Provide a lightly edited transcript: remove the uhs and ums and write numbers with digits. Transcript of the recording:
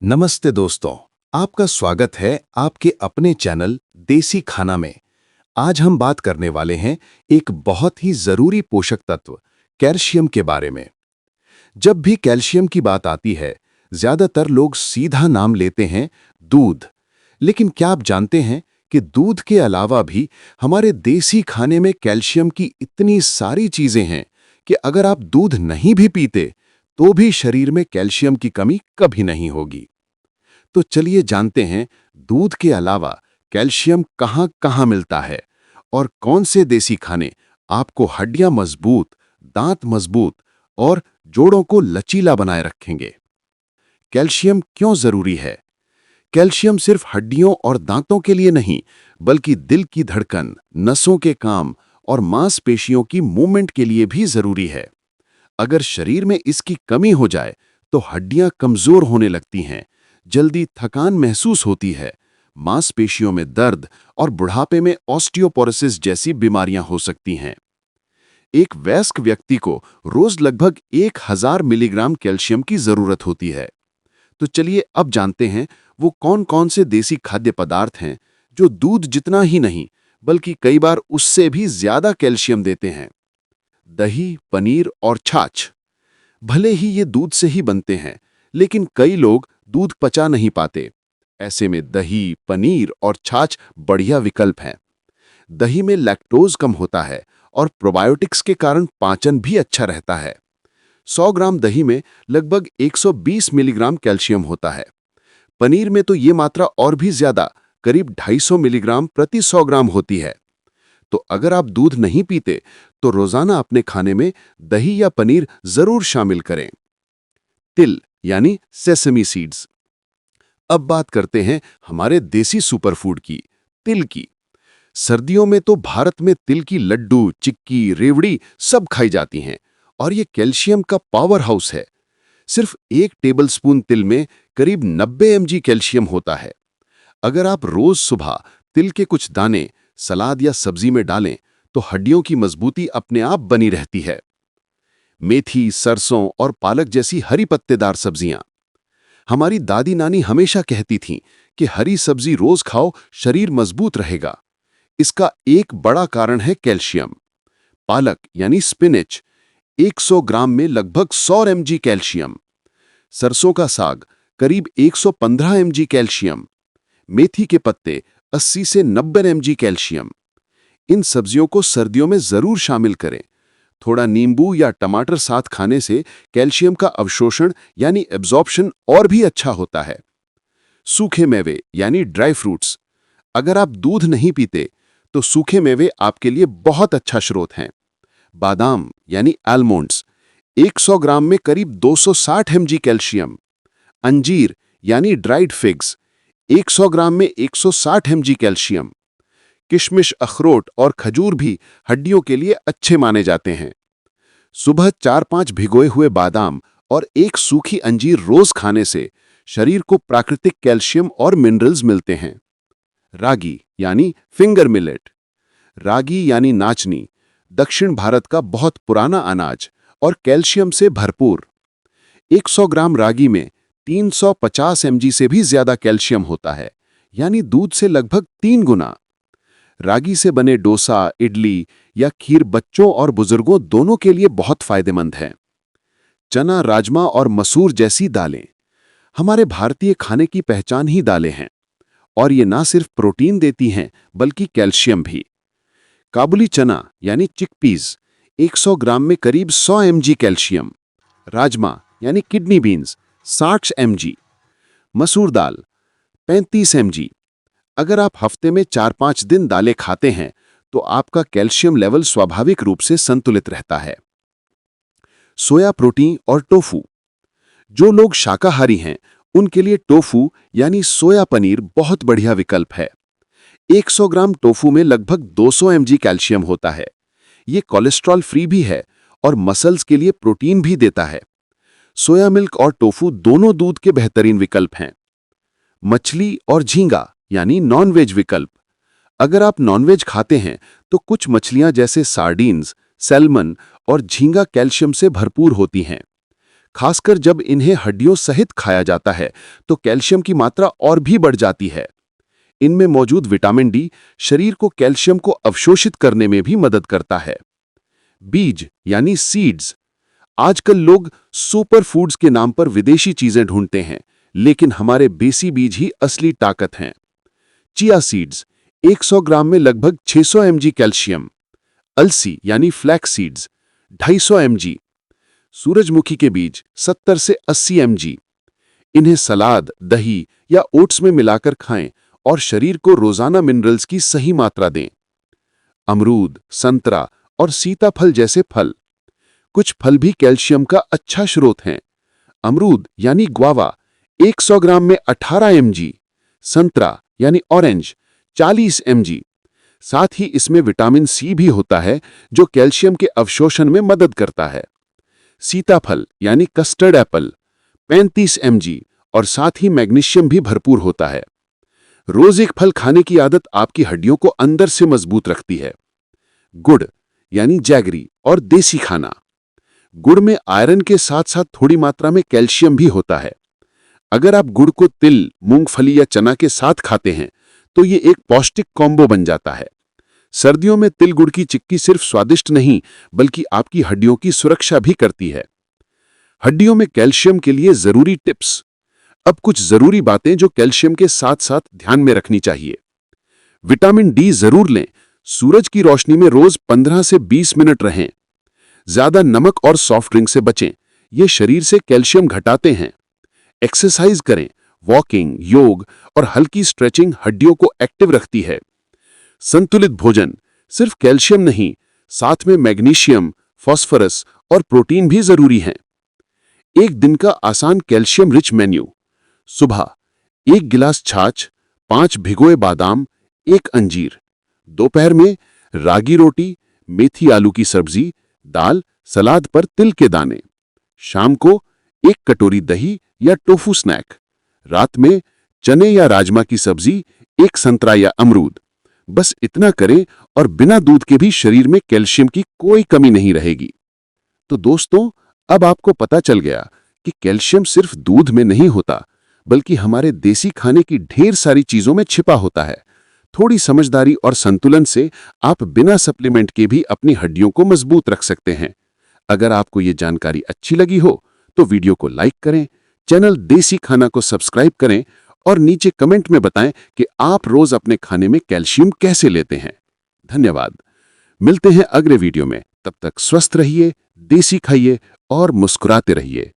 नमस्ते दोस्तों, आपका स्वागत है आपके अपने चैनल देसी खाना में। आज हम बात करने वाले हैं एक बहुत ही जरूरी पोषक तत्व कैल्शियम के बारे में। जब भी कैल्शियम की बात आती है, ज्यादातर लोग सीधा नाम लेते हैं दूध। लेकिन क्या आप जानते हैं कि दूध के अलावा भी हमारे देसी खाने में कैल्शियम की इतनी सारी चीजें हैं कि अगर आप दूध नहीं भी पीते तो भी शरीर में कैल्शियम की कमी कभी नहीं होगी। तो चलिए जानते हैं दूध के अलावा कैल्शियम कहाँ कहाँ मिलता है और कौन से देसी खाने आपको हड्डियां मजबूत, दांत मजबूत और जोड़ों को लचीला बनाए रखेंगे। कैल्शियम क्यों जरूरी है? कैल्शियम सिर्फ हड्डियों और दांतों के लिए नहीं, बल्कि दिल की धड़कन, नसों के काम और मांसपेशियों की मूवमेंट के लिए भी जरूरी है। अगर शरीर में इसकी कमी हो जाए तो हड्डियां कमजोर होने लगती हैं, जल्दी थकान महसूस होती है, मांसपेशियों में दर्द और बुढ़ापे में ऑस्टियोपोरोसिस जैसी बीमारियां हो सकती हैं। एक वयस्क व्यक्ति को रोज लगभग 1000 मिलीग्राम कैल्शियम की जरूरत होती है। तो चलिए अब जानते हैं वो कौन-कौन से देसी खाद्य पदार्थ हैं जो दूध जितना ही नहीं, बल्कि कई बार उससे भी ज्यादा कैल्शियम देते हैं। दही, पनीर और छाछ। भले ही ये दूध से ही बनते हैं, लेकिन कई लोग दूध पचा नहीं पाते। ऐसे में दही, पनीर और छाछ बढ़िया विकल्प हैं। दही में लैक्टोज कम होता है और प्रोबायोटिक्स के कारण पाचन भी अच्छा रहता है। 100 ग्राम दही में लगभग 120 मिलीग्राम कैल्शियम होता है। पनीर में तो ये मात्रा और भी ज्यादा, करीब 250 मिलीग्राम प्रति 100 ग्राम होती है। तो अगर आप दूध नहीं पीते तो रोजाना अपने खाने में दही या पनीर जरूर शामिल करें। तिल यानी सेसमी सीड्स। अब बात करते हैं हमारे देसी सुपरफूड की, तिल की। सर्दियों में तो भारत में तिल की लड्डू, चिक्की, रेवड़ी सब खाई जाती हैं और ये कैल्शियम का पावर हाउस है। सिर्फ 1 टेबलस्पून तिल में करीब 90 mg कैल्शियम होता है। अगर आप रोज सुबह तिल के कुछ दाने सलाद या सब्जी में डालें तो हड्डियों की मजबूती अपने आप बनी रहती है। मेथी, सरसों और पालक जैसी हरी पत्तेदार सब्जियां। हमारी दादी नानी हमेशा कहती थीं कि हरी सब्जी रोज खाओ, शरीर मजबूत रहेगा। इसका एक बड़ा कारण है कैल्शियम। पालक यानी स्पिनच, 100 ग्राम में लगभग 100 mg कैल्शियम। सरसों का साग, करीब 115 mg कैल्शियम। मेथी के पत्ते, 80 से 90 mg कैल्शियम। इन सब्जियों को सर्दियों में जरूर शामिल करें। थोड़ा नींबू या टमाटर साथ खाने से कैल्शियम का अवशोषण यानी एब्जॉर्प्शन और भी अच्छा होता है। सूखे मेवे यानी ड्राई फ्रूट्स। अगर आप दूध नहीं पीते तो सूखे मेवे आपके लिए बहुत अच्छा स्रोत हैं। बादाम यानी आलमंड्स, 100 ग्राम में करीब 260 mg कैल्शियम। अंजीर यानी ड्राइड फिग्स, 100 ग्राम में 160 mg कैल्शियम। किशमिश, अखरोट और खजूर भी हड्डियों के लिए अच्छे माने जाते हैं। सुबह 4-5 भिगोए हुए बादाम और एक सूखी अंजीर रोज खाने से शरीर को प्राकृतिक कैल्शियम और मिनरल्स मिलते हैं। रागी यानी फिंगर मिलेट। रागी यानी नाचनी, दक्षिण भारत का बहुत पुराना अनाज और कैल्शियम से भरपूर। 100 ग्राम रागी में 350 mg से भी ज्यादा कैल्शियम होता है, यानी दूध से लगभग 3 गुना। रागी से बने डोसा, इडली या खीर बच्चों और बुजुर्गों दोनों के लिए बहुत फायदेमंद है। चना, राजमा और मसूर जैसी दालें। हमारे भारतीय खाने की पहचान ही दालें हैं और ये ना सिर्फ प्रोटीन देती हैं बल्कि कैल्शियम भी। काबुली चना यानी चिकपीस, 100 ग्राम में करीब 100 mg कैल्शियम। राजमा यानी किडनी बीन्स, 60 mg। मसूर दाल, 35 mg। अगर आप हफ्ते में 4-5 दिन दालें खाते हैं तो आपका कैल्शियम लेवल स्वाभाविक रूप से संतुलित रहता है। सोया प्रोटीन और टोफू। जो लोग शाकाहारी हैं उनके लिए टोफू यानी सोया पनीर बहुत बढ़िया विकल्प है। 100 ग्राम टोफू में लगभग 200 mg कैल्शियम होता है। ये कोलेस्ट्रॉल फ्री भी है और मसल्स के लिए प्रोटीन भी देता है। सोया मिल्क और टोफू दोनों दूध के बेहतरीन विकल्प हैं। मछली और झींगा यानी नॉन-वेज विकल्प। अगर आप नॉनवेज खाते हैं तो कुछ मछलियां जैसे सार्डीन्स, सैल्मन और झींगा कैल्शियम से भरपूर होती हैं। खासकर जब इन्हें हड्डियों सहित खाया जाता है तो कैल्शियम की मात्रा और भी बढ़ जाती है। इनमें मौजूद विटामिन डी शरीर को कैल्शियम को अवशोषित करने में भी मदद करता है। बीज यानी सीड्स। आजकल लोग सुपर फूड्स के नाम पर विदेशी चीजें ढूंढते हैं, लेकिन हमारे देसी बीज ही असली ताकत हैं। चिया सीड्स 100 ग्राम में लगभग 600 mg कैल्शियम। अलसी यानी फ्लैक्स सीड्स 250 mg। सूरजमुखी के बीज 70 से 80 mg। इन्हें सलाद, दही या ओट्स में मिलाकर खाएं और शरीर को रोजाना मिनरल्स की सही मात्रा दें। अमरूद, संतरा और सीताफल जैसे फल। कुछ फल भी कैल्शियम का अच्छा स्रोत हैं। अमरूद यानी ग्वावा 100 ग्राम में 18 mg। संतरा यानी ऑरेंज 40 mg। साथ ही इसमें विटामिन सी भी होता है जो कैल्शियम के अवशोषण में मदद करता है। सीताफल यानी कस्टर्ड एप्पल 35 mg और साथ ही मैग्नीशियम भी भरपूर होता है। रोज एक फल खाने की आदत आपकी हड्डियों को अंदर से मजबूत रखती है। गुड़ यानी जैगरी और देसी खाना। गुड़ में आयरन के साथ साथ थोड़ी मात्रा में कैल्शियम भी होता है। अगर आप गुड़ को तिल, मूंगफली या चना के साथ खाते हैं तो ये एक पौष्टिक कॉम्बो बन जाता है। सर्दियों में तिल गुड़ की चिक्की सिर्फ स्वादिष्ट नहीं बल्कि आपकी हड्डियों की सुरक्षा भी करती है। हड्डियों में कैल्शियम के लिए जरूरी टिप्स। अब कुछ जरूरी बातें जो कैल्शियम के साथ साथ ध्यान में रखनी चाहिए। विटामिन डी जरूर लें। सूरज की रोशनी में रोज 15 से 20 मिनट रहें। ज्यादा नमक और सॉफ्ट ड्रिंक से बचें, ये शरीर से कैल्शियम घटाते हैं। एक्सरसाइज करें। वॉकिंग, योग और हल्की स्ट्रेचिंग हड्डियों को एक्टिव रखती है। संतुलित भोजन, सिर्फ कैल्शियम नहीं, साथ में मैग्नीशियम, फास्फोरस और प्रोटीन भी जरूरी हैं। एक दिन का आसान कैल्शियम रिच मेन्यू। सुबह 1 गिलास छाछ, 5 भिगोए बादाम, 1 अंजीर। दोपहर में रागी रोटी, मेथी आलू की सब्जी, दाल, सलाद पर तिल के दाने। शाम को 1 कटोरी दही या टोफू स्नैक। रात में चने या राजमा की सब्जी, 1 संतरा या अमरूद। बस इतना करें और बिना दूध के भी शरीर में कैल्शियम की कोई कमी नहीं रहेगी। तो दोस्तों, अब आपको पता चल गया कि कैल्शियम सिर्फ दूध में नहीं होता, बल्कि हमारे देसी खाने की ढेर सारी चीजों में छिपा होता है। थोड़ी समझदारी और संतुलन से आप बिना सप्लीमेंट के भी अपनी हड्डियों को मजबूत रख सकते हैं। अगर आपको ये जानकारी अच्छी लगी हो तो वीडियो को लाइक करें, चैनल देसी खाना को सब्सक्राइब करें और नीचे कमेंट में बताएं कि आप रोज अपने खाने में कैल्शियम कैसे लेते हैं। धन्यवाद। मिलते हैं अगले वीडियो में। तब तक स्वस्थ रहिए, देसी खाइए और मुस्कुराते रहिए।